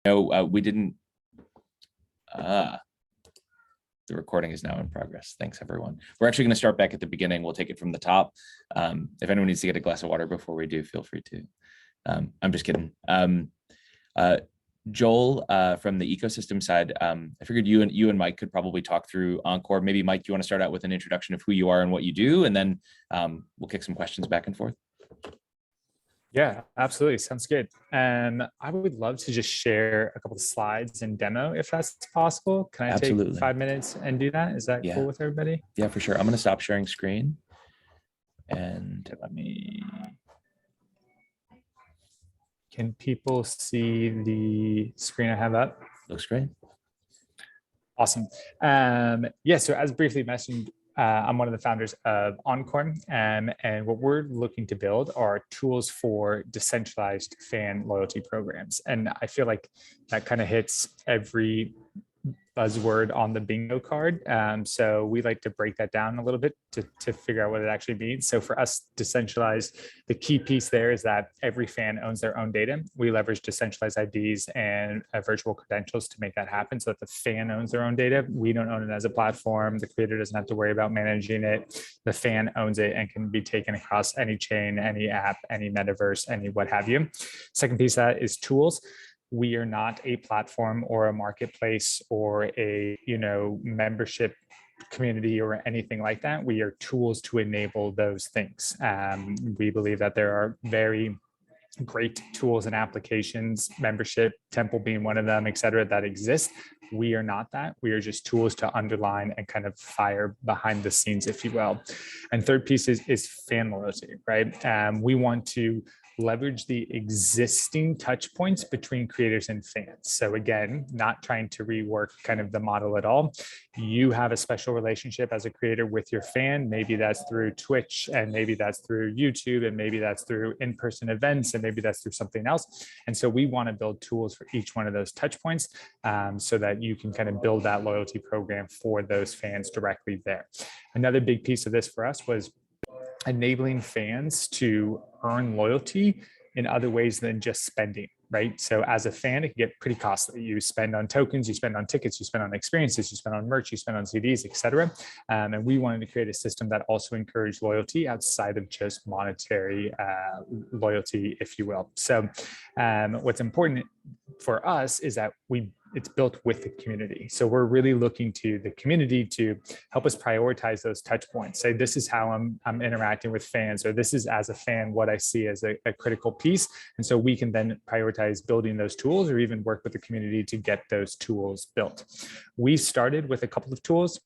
No, we didn't. The recording is now in progress. Thanks, everyone. We're actually going to start back at the beginning. We'll take it from the top. If anyone needs to get a glass of water before we do, feel free to. I'm just kidding. Joel, from the ecosystem side, I figured you and Mike could probably talk through Encore. Maybe Mike, you want to start out with an introduction of who you are and what you do, and then we'll kick some questions back and forth. Yeah, absolutely. Sounds good. I would love to just share a couple of slides and demo if that's possible. Can I Absolutely. take 5 minutes and do that? Is that cool with everybody? Yeah, for sure. I'm going to stop sharing screen and let me. Can people see the screen I have up? Looks great. Awesome. Yeah, so as briefly mentioned, I'm one of the founders of Encore, and what we're looking to build are tools for decentralized fan loyalty programs. And I feel like that kind of hits every buzzword on the bingo card. So we like to break that down a little bit to figure out what it actually means. So for us, decentralized, the key piece there is that every fan owns their own data. We leverage decentralized IDs and virtual credentials to make that happen so that the fan owns their own data. We don't own it as a platform. The creator doesn't have to worry about managing it. The fan owns it and can be taken across any chain, any app, any metaverse, any what have you. Second piece of that is tools. We are not a platform or a marketplace or a membership community or anything like that. We are tools to enable those things. We believe that there are very great tools and applications, membership, Temple being one of them, et cetera, that exist. We are not that. We are just tools to underline and kind of fire behind the scenes, if you will. And third piece is fan loyalty, right? We want to leverage the existing touch points between creators and fans. So again, not trying to rework kind of the model at all. You have a special relationship as a creator with your fan. Maybe that's through Twitch, and maybe that's through YouTube, and maybe that's through in-person events, and maybe that's through something else. And so we want to build tools for each one of those touch points so that you can kind of build that loyalty program for those fans directly there. Another big piece of this for us was enabling fans to earn loyalty in other ways than just spending, right? So as a fan, it can get pretty costly. You spend on tokens, you spend on tickets, you spend on experiences, you spend on merch, you spend on CDs, et cetera. And we wanted to create a system that also encouraged loyalty outside of just monetary loyalty, if you will. So what's important for us is that it's built with the community. So we're really looking to the community to help us prioritize those touch points. Say, this is how I'm interacting with fans, or this is, as a fan, what I see as a critical piece. And so we can then prioritize building those tools, or even work with the community to get those tools built. We started with a couple of tools.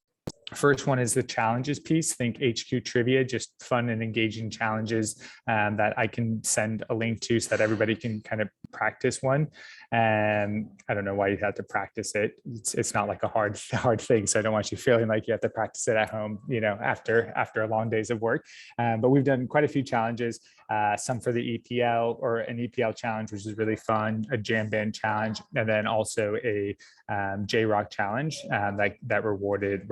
First one is the challenges piece. Think HQ Trivia, just fun and engaging challenges that I can send a link to so that everybody can kind of practice one. And I don't know why you have to practice it. It's not like a hard thing. So I don't want you feeling like you have to practice it at home, after a long days of work. But we've done quite a few challenges, some for the EPL, or an EPL challenge, which is really fun, a jam band challenge, and then also a J-Rock challenge that rewarded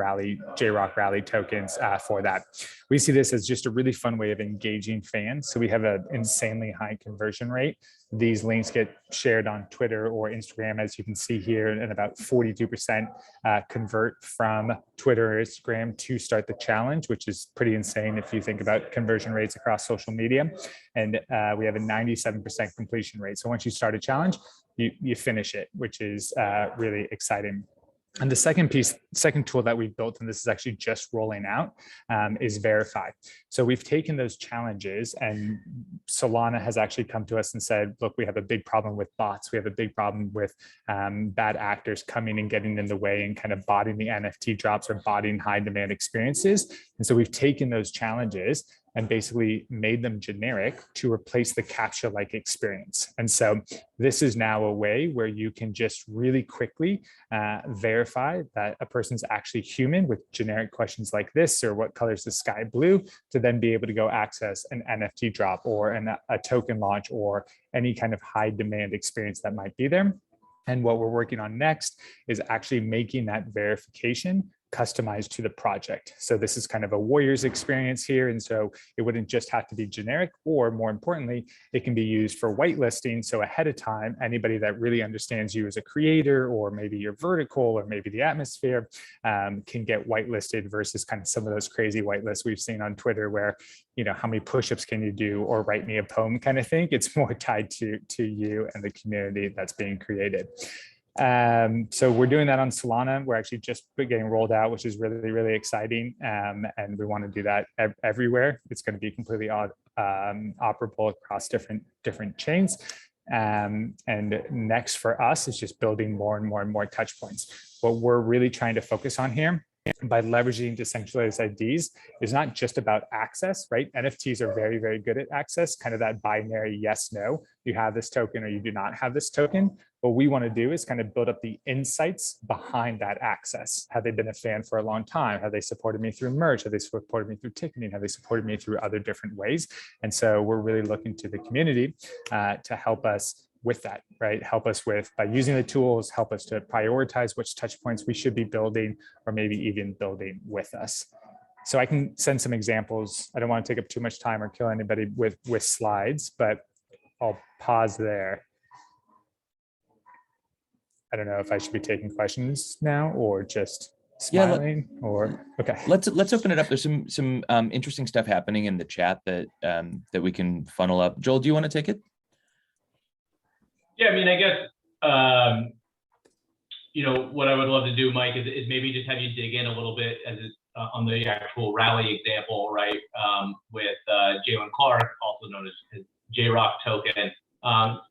J-Rock rally tokens for that. We see this as just a really fun way of engaging fans. So we have an insanely high conversion rate. These links get shared on Twitter or Instagram, as you can see here, and about 42% convert from Twitter or Instagram to start the challenge, which is pretty insane if you think about conversion rates across social media. And we have a 97% completion rate. So once you start a challenge, you finish it, which is really exciting. And the second tool that we've built, and this is actually just rolling out, is Verify. So we've taken those challenges, and Solana has actually come to us and said, look, we have a big problem with bots. We have a big problem with bad actors coming and getting in the way and kind of botting the NFT drops or botting high demand experiences. And so we've taken those challenges and basically made them generic to replace the CAPTCHA-like experience. And so this is now a way where you can just really quickly verify that a person's actually human with generic questions like this, or what color is the sky blue, to then be able to go access an NFT drop or a token launch or any kind of high demand experience that might be there. And what we're working on next is actually making that verification customized to the project. So this is kind of a warrior's experience here. And so it wouldn't just have to be generic, or more importantly, it can be used for whitelisting. So ahead of time, anybody that really understands you as a creator, or maybe your vertical, or maybe the atmosphere, can get whitelisted versus kind of some of those crazy whitelists we've seen on Twitter where, you know, how many push-ups can you do or write me a poem kind of thing. It's more tied to you and the community that's being created. So we're doing that on Solana. We're actually just getting rolled out, which is really, really exciting. And we want to do that everywhere. It's going to be completely operable across different chains. And next for us is just building more and more touch points. What we're really trying to focus on here by leveraging decentralized IDs is not just about access, right? NFTs are very, very good at access, kind of that binary yes, no, you have this token or you do not have this token. What we want to do is kind of build up the insights behind that access. Have they been a fan for a long time? Have they supported me through merch? Have they supported me through ticketing? Have they supported me through other different ways? And so we're really looking to the community to help us with that, right? Help us with, by using the tools, help us to prioritize which touch points we should be building, or maybe even building with us. So I can send some examples. I don't want to take up too much time or kill anybody with slides, but I'll pause there. I don't know if I should be taking questions now or just smiling, or okay. Let's open it up. There's some interesting stuff happening in the chat that that we can funnel up. Joel, do you want to take it? Yeah, I mean, I guess you know, what I would love to do, Mike, is maybe just have you dig in a little bit as on the actual rally example, right? With Jalen Clark, also known as JRock token.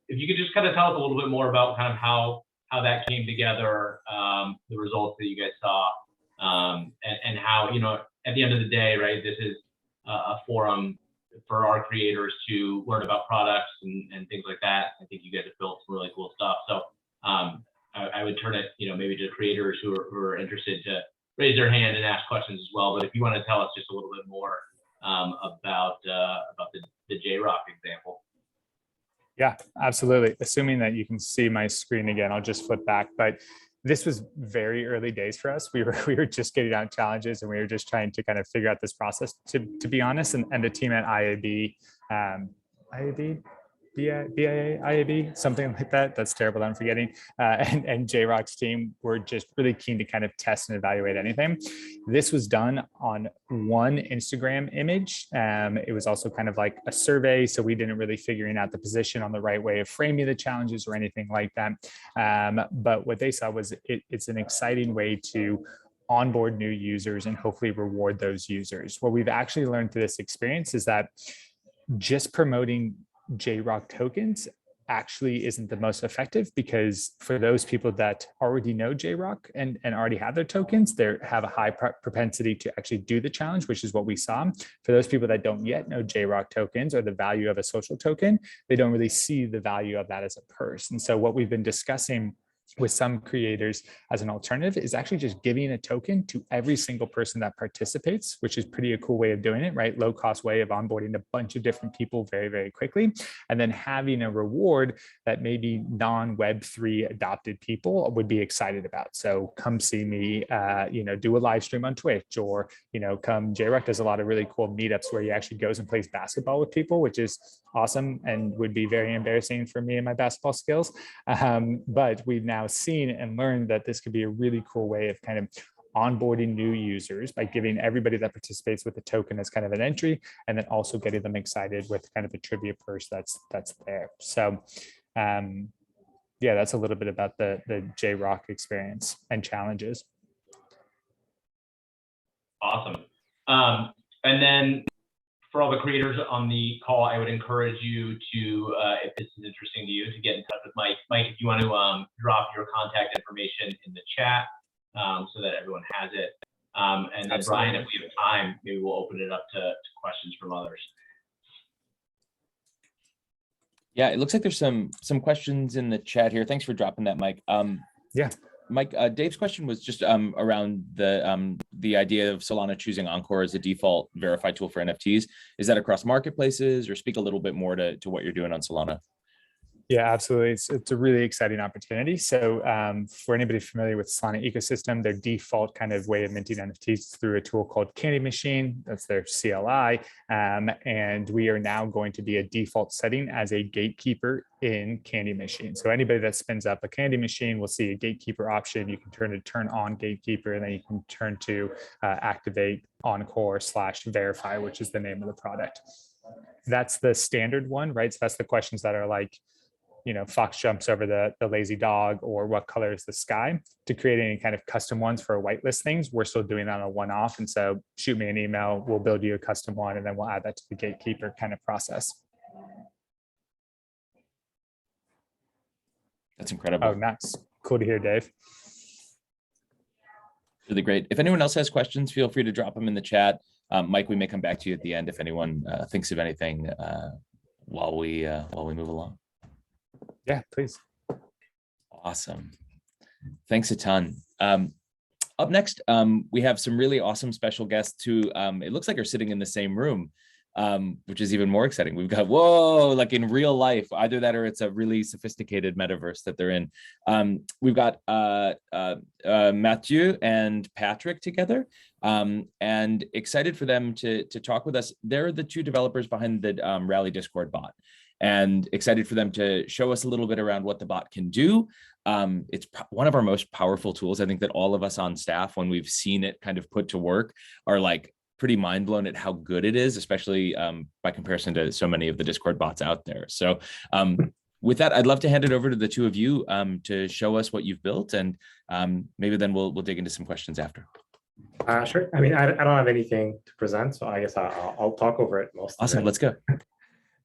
If you could just kind of tell us a little bit more about kind of how that came together, the results that you guys saw, and how, you know, at the end of the day, right, this is a forum for our creators to learn about products and things like that. I think you guys have built some really cool stuff. So I would turn it, you know, maybe to creators who are interested to raise their hand and ask questions as well. But if you want to tell us just a little bit more about the JRock example. Yeah, absolutely. Assuming that you can see my screen again, I'll just flip back. But this was very early days for us. We were just getting out challenges, and we were just trying to kind of figure out this process, to be honest. And the team at IAB, BIA, something like that. That's terrible, I'm forgetting. And JRock's team were just really keen to kind of test and evaluate anything. This was done on one Instagram image. It was also kind of like a survey, so we didn't really figuring out the position on the right way of framing the challenges or anything like that. But what they saw was it's an exciting way to onboard new users and hopefully reward those users. What we've actually learned through this experience is that just promoting JRock tokens actually isn't the most effective, because for those people that already know JRock and already have their tokens, they have a high propensity to actually do the challenge, which is what we saw. For those people that don't yet know JRock tokens or the value of a social token, they don't really see the value of that as a purse. And so what we've been discussing with some creators as an alternative is actually just giving a token to every single person that participates, which is pretty a cool way of doing it, right? Low cost way of onboarding a bunch of different people very, very quickly. And then having a reward that maybe non-Web3 adopted people would be excited about. So come see me, you know, do a live stream on Twitch, or, you know, come, JRock does a lot of really cool meetups where he actually goes and plays basketball with people, which is awesome and would be very embarrassing for me and my basketball skills. But we've now seen and learned that this could be a really cool way of kind of onboarding new users by giving everybody that participates with the token as kind of an entry, and then also getting them excited with kind of a trivia purse that's there. So yeah, that's a little bit about the JRock experience and challenges. Awesome. And then for all the creators on the call, I would encourage you to, if this is interesting to you, to get in touch with Mike. Mike, if you want to drop your contact information in the chat so that everyone has it. And then Absolutely. Brian, if we have time, maybe we'll open it up to questions from others. Yeah, it looks like there's some questions in the chat here. Thanks for dropping that, Mike. Yeah. Mike, Dave's question was just around the idea of Solana choosing Encore as a default verified tool for NFTs. Is that across marketplaces, or speak a little bit more to what you're doing on Solana? Yeah, absolutely. It's a really exciting opportunity. So for anybody familiar with Solana ecosystem, their default kind of way of minting NFTs is through a tool called Candy Machine. That's their CLI. And we are now going to be a default setting as a gatekeeper in Candy Machine. So anybody that spins up a Candy Machine will see a gatekeeper option. You can turn on gatekeeper, and then you can turn to activate Encore/verify, which is the name of the product. That's the standard one, right? So that's the questions that are like, fox jumps over the lazy dog, or what color is the sky. To create any kind of custom ones for whitelist things, we're still doing that on a one-off. And so shoot me an email, we'll build you a custom one, and then we'll add that to the gatekeeper kind of process. That's incredible. Oh, nice. Cool to hear, Dave. Really great. If anyone else has questions, feel free to drop them in the chat. Mike, we may come back to you at the end if anyone thinks of anything while we move along. Yeah, please. Awesome. Thanks a ton. Up next, we have some really awesome special guests who it looks like are sitting in the same room, which is even more exciting. We've got, whoa, like in real life, either that or it's a really sophisticated metaverse that they're in. We've got Mathieu and Patrick together, and excited for them to talk with us. They're the two developers behind the Rally Discord bot, and excited for them to show us a little bit around what the bot can do. It's one of our most powerful tools. I think that all of us on staff, when we've seen it kind of put to work, are like pretty mind blown at how good it is, especially by comparison to so many of the Discord bots out there. So with that, I'd love to hand it over to the two of you to show us what you've built, and maybe then we'll dig into some questions after. Sure. I mean, I don't have anything to present, so I guess I'll talk over it most. Awesome. Let's go.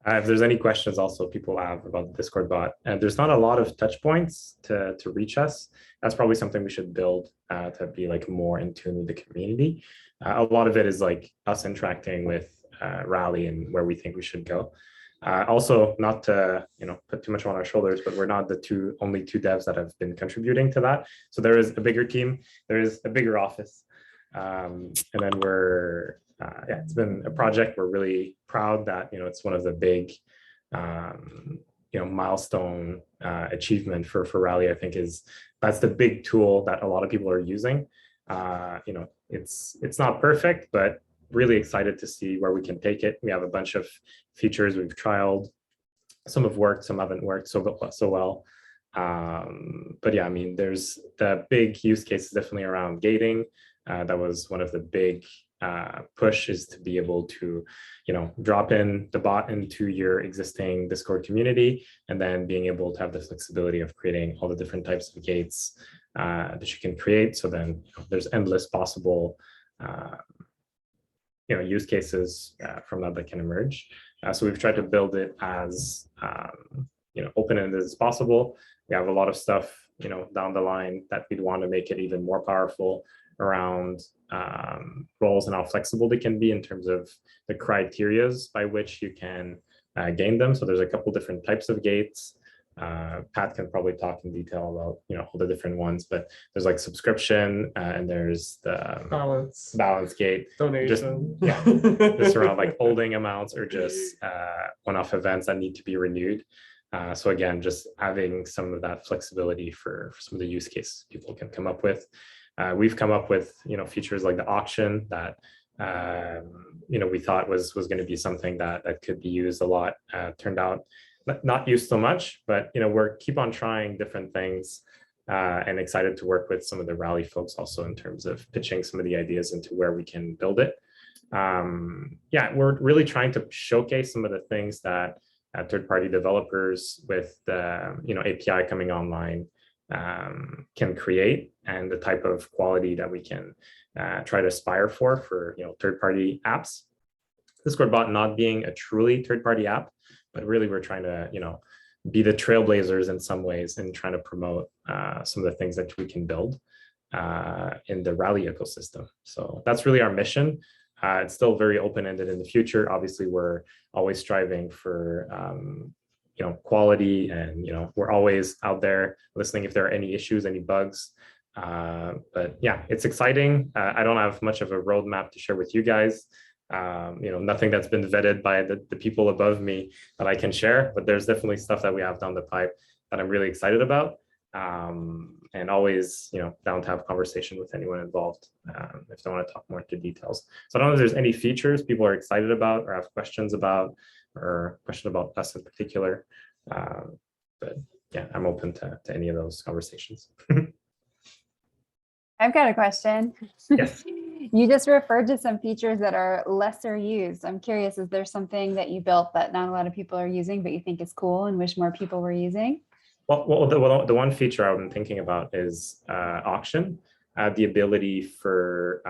If there's any questions also people have about the Discord bot, and there's not a lot of touch points to reach us. That's probably something we should build to be like more in tune with the community. A lot of it is like us interacting with Rally and where we think we should go. Also, not to put too much on our shoulders, but we're not the only two devs that have been contributing to that. So there is a bigger team, there is a bigger office, and then it's been a project. We're really proud that it's one of the big milestone achievement for Rally. I think that's the big tool that a lot of people are using. It's not perfect, but really excited to see where we can take it. We have a bunch of features we've trialed. Some have worked, some haven't worked so well. But yeah, I mean, there's the big use cases definitely around gating. That was one of the big push, is to be able to drop in the bot into your existing Discord community, and then being able to have the flexibility of creating all the different types of gates that you can create. So then there's endless possible use cases from that can emerge. So we've tried to build it as open-ended as possible. We have a lot of stuff down the line that we'd want to make it even more powerful around roles and how flexible they can be in terms of the criterias by which you can gain them. So there's a couple different types of gates. Pat can probably talk in detail about all the different ones, but there's like subscription and there's the balance gate, donation, just around like holding amounts, or just one-off events that need to be renewed. So again, just having some of that flexibility for some of the use cases people can come up with. We've come up with features like the auction that we thought was going to be something that could be used a lot. Turned out not used so much, but we're keep on trying different things, and excited to work with some of the Rally folks also in terms of pitching some of the ideas into where we can build it. We're really trying to showcase some of the things that third-party developers with the API coming online can create, and the type of quality that we can try to aspire for third-party apps. Discord bot not being a truly third-party app, but really we're trying to be the trailblazers in some ways and trying to promote some of the things that we can build in the Rally ecosystem. So that's really our mission. It's still very open-ended in the future. Obviously, we're always striving for quality, and we're always out there listening if there are any issues, any bugs. But yeah, it's exciting. I don't have much of a roadmap to share with you guys. Nothing that's been vetted by the people above me that I can share, but there's definitely stuff that we have down the pipe that I'm really excited about. And always, down to have a conversation with anyone involved if they want to talk more into details. So I don't know if there's any features people are excited about or have questions about, or question about us in particular. But yeah, I'm open to any of those conversations. I've got a question. Yes. You just referred to some features that are lesser used. I'm curious, is there something that you built that not a lot of people are using, but you think is cool and wish more people were using? Well, the one feature I've been thinking about is auction, the ability for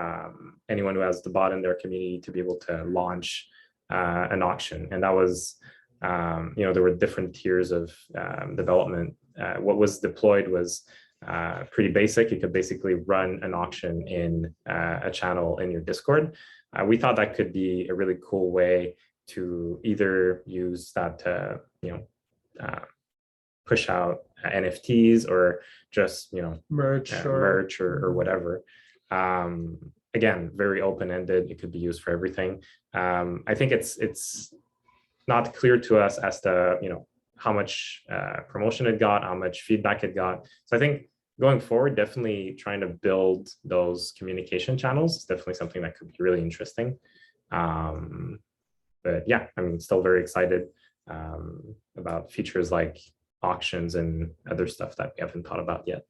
anyone who has the bot in their community to be able to launch an auction. And that was, there were different tiers of development. What was deployed was pretty basic. You could basically run an auction in a channel in your Discord. We thought that could be a really cool way to either use that to, push out NFTs or just, merch or whatever. Again, very open-ended. It could be used for everything. I think it's not clear to us as to, how much promotion it got, how much feedback it got. So I think going forward, definitely trying to build those communication channels is definitely something that could be really interesting. But yeah, I'm still very excited about features like auctions and other stuff that we haven't thought about yet.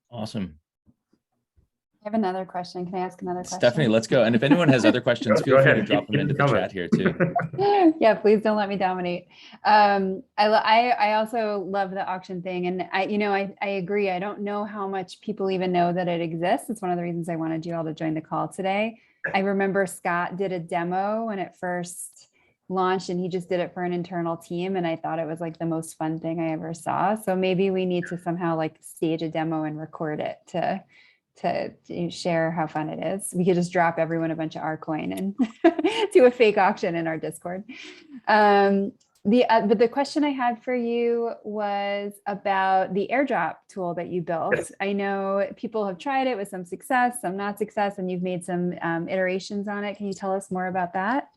Awesome. I have another question. Can I ask another question? Stephanie, let's go. And if anyone has other questions, Go feel free to ahead. drop them into the Comment. chat here too. Yeah, please don't let me dominate. I also love the auction thing, and I agree. I don't know how much people even know that it exists. It's one of the reasons I wanted you all to join the call today. I remember Scott did a demo when it first launched, and he just did it for an internal team, and I thought it was like the most fun thing I ever saw. So maybe we need to somehow like stage a demo and record it to share how fun it is. We could just drop everyone a bunch of our coin and do a fake auction in our Discord. But the question I had for you was about the airdrop tool that you built. Yes. I know people have tried it with some success, some not success, and you've made some iterations on it. Can you tell us more about that?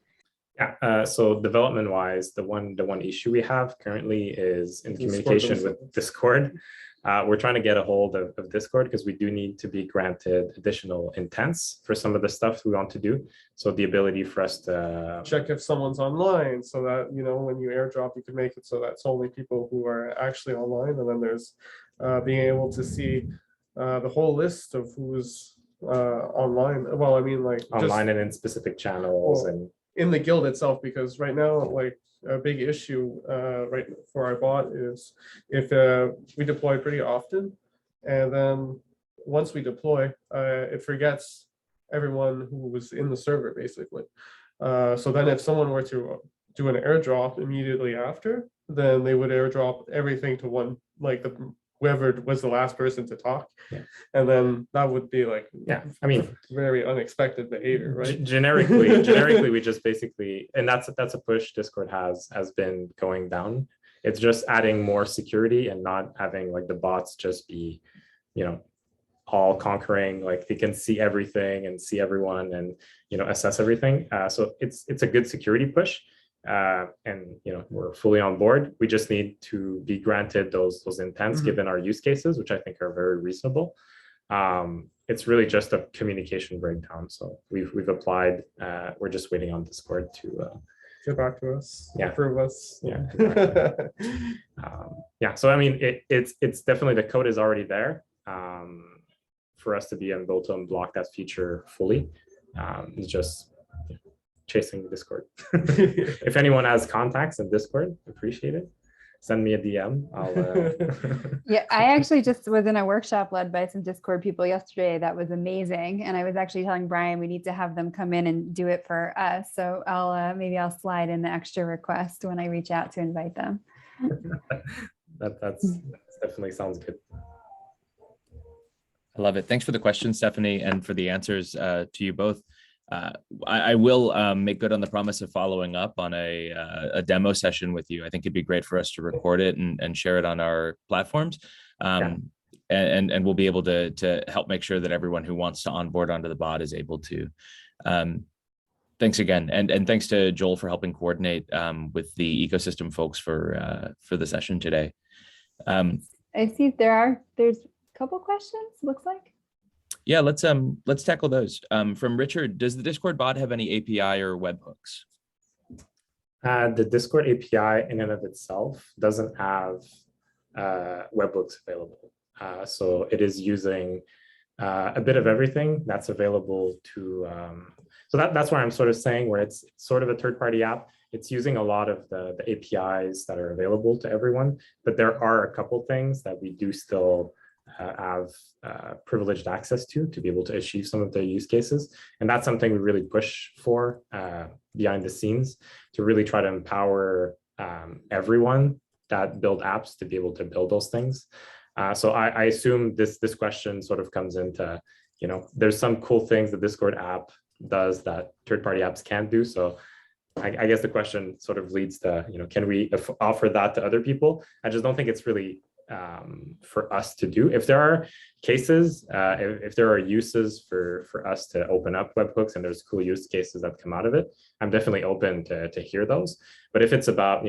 Yeah, so development-wise, the one issue we have currently is in communication with Discord. We're trying to get a hold of Discord because we do need to be granted additional intents for some of the stuff we want to do. So the ability for us to check if someone's online, so that when you airdrop, you can make it so that's only people who are actually online. And then there's being able to see the whole list of who's online. Well, I mean, like online and in specific channels and in the guild itself, because right now, like a big issue right for our bot is if we deploy pretty often, and then once we deploy, it forgets everyone who was in the server, basically. So then if someone were to do an airdrop immediately after, then they would airdrop everything to one, like whoever was the last person to talk. Yeah. And then that would be like, yeah, I mean, very unexpected behavior, right? Generically, we just basically, and that's a push Discord has been going down. It's just adding more security and not having like the bots just be, all conquering, like they can see everything and see everyone and, assess everything. So it's a good security push. And we're fully on board. We just need to be granted those intents given our use cases, which I think are very reasonable. It's really just a communication breakdown. So we've applied. We're just waiting on Discord to get back to us, yeah, approve us. Yeah. Yeah. So I mean, it's definitely, the code is already there for us to be able to unblock that feature fully. It's just chasing the Discord. If anyone has contacts in Discord, appreciate it. Send me a DM. Yeah, I actually just was in a workshop led by some Discord people yesterday. That was amazing. And I was actually telling Brian, we need to have them come in and do it for us. So maybe I'll slide in the extra request when I reach out to invite them. That's definitely sounds good. I love it. Thanks for the question, Stephanie, and for the answers to you both. I will make good on the promise of following up on a demo session with you. I think it'd be great for us to record it and share it on our platforms. and we'll be able to help make sure that everyone who wants to onboard onto the bot is able to. Thanks again, and thanks to Joel for helping coordinate with the ecosystem folks for the session today. I see there's a couple questions, looks like. Yeah, let's tackle those. From Richard, does the Discord bot have any API or webhooks? The Discord API in and of itself doesn't have webhooks available. So it is using a bit of everything that's available to, so that's why I'm sort of saying where it's sort of a third-party app. It's using a lot of the APIs that are available to everyone, but there are a couple things that we do still have privileged access to be able to achieve some of the use cases. And that's something we really push for behind the scenes to really try to empower everyone that build apps to be able to build those things. So I assume this question sort of comes into, there's some cool things the Discord app does that third-party apps can't do. So I guess the question sort of leads to, can we offer that to other people? I just don't think it's really for us to do. If there are cases, if there are uses for us to open up webhooks and there's cool use cases that come out of it, I'm definitely open to hear those. But if it's about,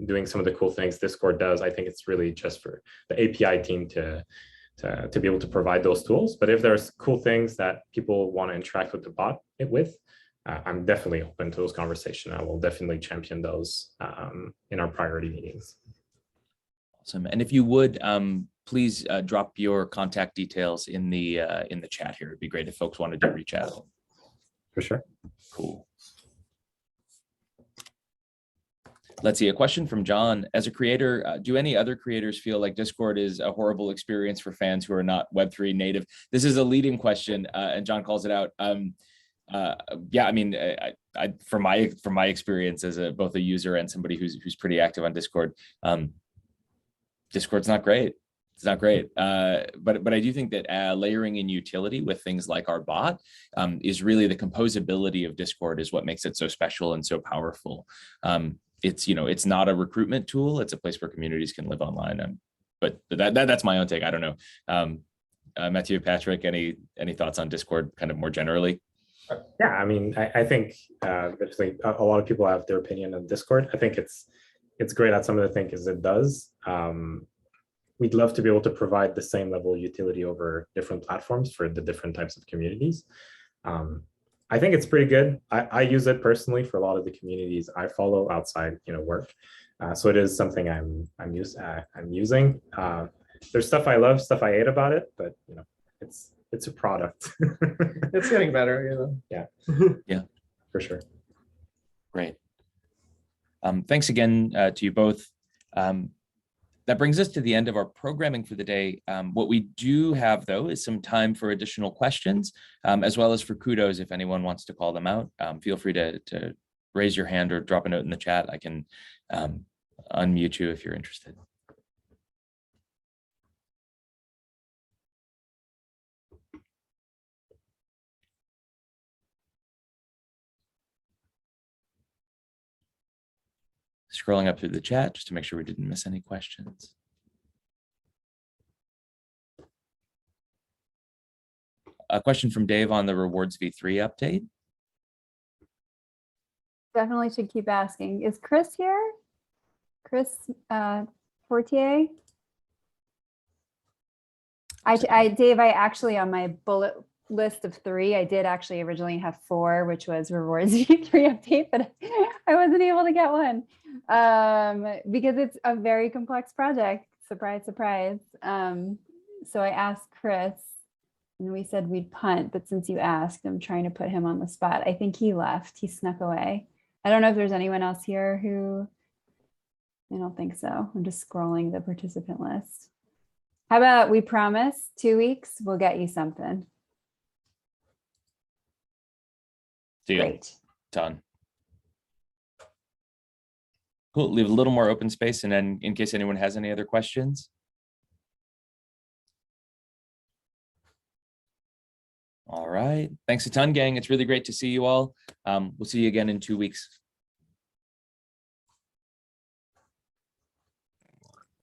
doing some of the cool things Discord does, I think it's really just for the API team to be able to provide those tools. But if there's cool things that people want to interact with the bot with, I'm definitely open to those conversations. I will definitely champion those in our priority meetings. Awesome. And if you would, please drop your contact details in the chat here. It'd be great if folks wanted to reach out. For sure. Cool. Let's see, a question from John. As a creator, do any other creators feel like Discord is a horrible experience for fans who are not Web3 native? This is a leading question, and John calls it out. Yeah, I mean, from my experience as both a user and somebody who's pretty active on Discord, Discord's not great. It's not great, but I do think that layering in utility with things like our bot is really the composability of Discord is what makes it so special and so powerful. It's not a recruitment tool. It's a place where communities can live online. But that's my own take. I don't know. Matthew, Patrick, any thoughts on Discord kind of more generally? Yeah, I mean, I think definitely a lot of people have their opinion on Discord. I think it's great at some of the things it does. We'd love to be able to provide the same level of utility over different platforms for the different types of communities. I think it's pretty good. I use it personally for a lot of the communities I follow outside, work. So it is something I'm using. There's stuff I love, stuff I hate about it, but it's a product. It's getting better, Yeah. Yeah, for sure. Great. Thanks again to you both. That brings us to the end of our programming for the day. What we do have, though, is some time for additional questions, as well as for kudos if anyone wants to call them out. Feel free to raise your hand or drop a note in the chat. I can unmute you if you're interested. Scrolling up through the chat just to make sure we didn't miss any questions. A question from Dave on the Rewards v3 update. Definitely should keep asking. Is Chris here? Chris Fortier? Dave, I actually on my bullet list of 3, I did actually originally have 4, which was Rewards v3 update, but I wasn't able to get one because it's a very complex project. Surprise, surprise. So I asked Chris and we said we'd punt, but since you asked, I'm trying to put him on the spot. I think he left, he snuck away. I don't know if there's anyone else here who, I don't think so. I'm just scrolling the participant list. How about we promise 2 weeks, we'll get you something. Deal. Great. Done. Cool. Leave a little more open space, and then in case anyone has any other questions. All right. Thanks a ton, gang. It's really great to see you all. We'll see you again in 2 weeks.